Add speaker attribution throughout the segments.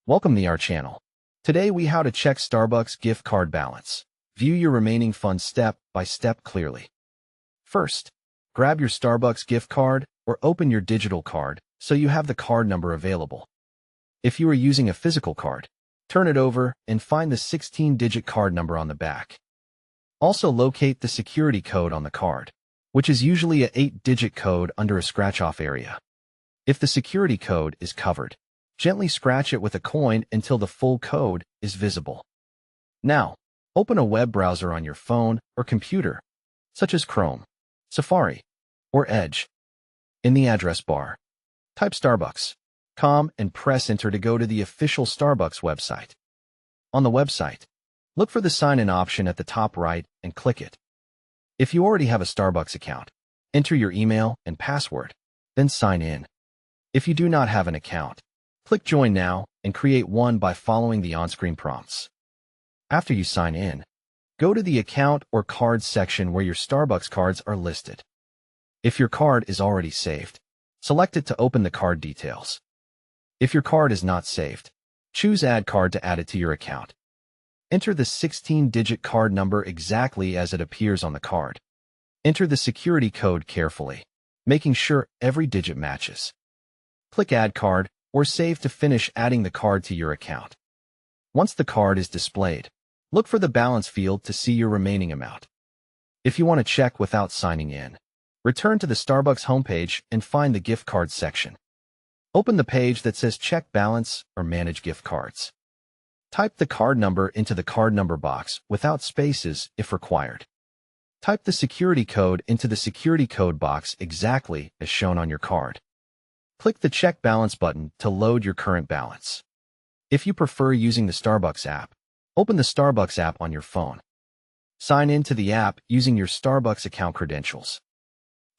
Speaker 1: Welcome to our channel. Today we how to check Starbucks gift card balance. View your remaining funds step by step clearly. First, grab your Starbucks gift card or open your digital card so you have the card number available. If you are using a physical card, turn it over and find the 16-digit card number on the back. Also locate the security code on the card, which is usually an 8-digit code under a scratch-off area. If the security code is covered, gently scratch it with a coin until the full code is visible. Now, open a web browser on your phone or computer, such as Chrome, Safari, or Edge. In the address bar, type starbucks.com and press enter to go to the official Starbucks website. On the website, look for the sign-in option at the top right and click it. If you already have a Starbucks account, enter your email and password, then sign in. If you do not have an account, click Join Now and create one by following the on-screen prompts. After you sign in, go to the Account or Cards section where your Starbucks cards are listed. If your card is already saved, select it to open the card details. If your card is not saved, choose Add Card to add it to your account. Enter the 16-digit card number exactly as it appears on the card. Enter the security code carefully, making sure every digit matches. Click Add Card or Save to finish adding the card to your account. Once the card is displayed, look for the balance field to see your remaining amount. If you want to check without signing in, return to the Starbucks homepage and find the gift cards section. Open the page that says Check Balance or Manage Gift Cards. Type the card number into the card number box without spaces if required. Type the security code into the security code box exactly as shown on your card. Click the Check Balance button to load your current balance. If you prefer using the Starbucks app, open the Starbucks app on your phone. Sign in to the app using your Starbucks account credentials.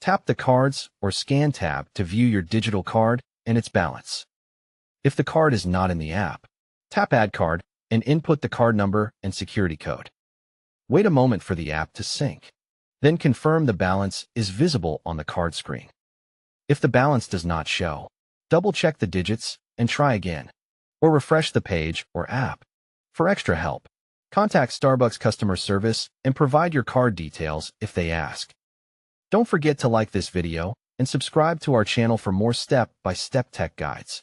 Speaker 1: Tap the Cards or Scan tab to view your digital card and its balance. If the card is not in the app, tap Add Card and input the card number and security code. Wait a moment for the app to sync. Then confirm the balance is visible on the card screen. If the balance does not show, double-check the digits and try again, or refresh the page or app. For extra help, contact Starbucks customer service and provide your card details if they ask. Don't forget to like this video and subscribe to our channel for more step-by-step tech guides.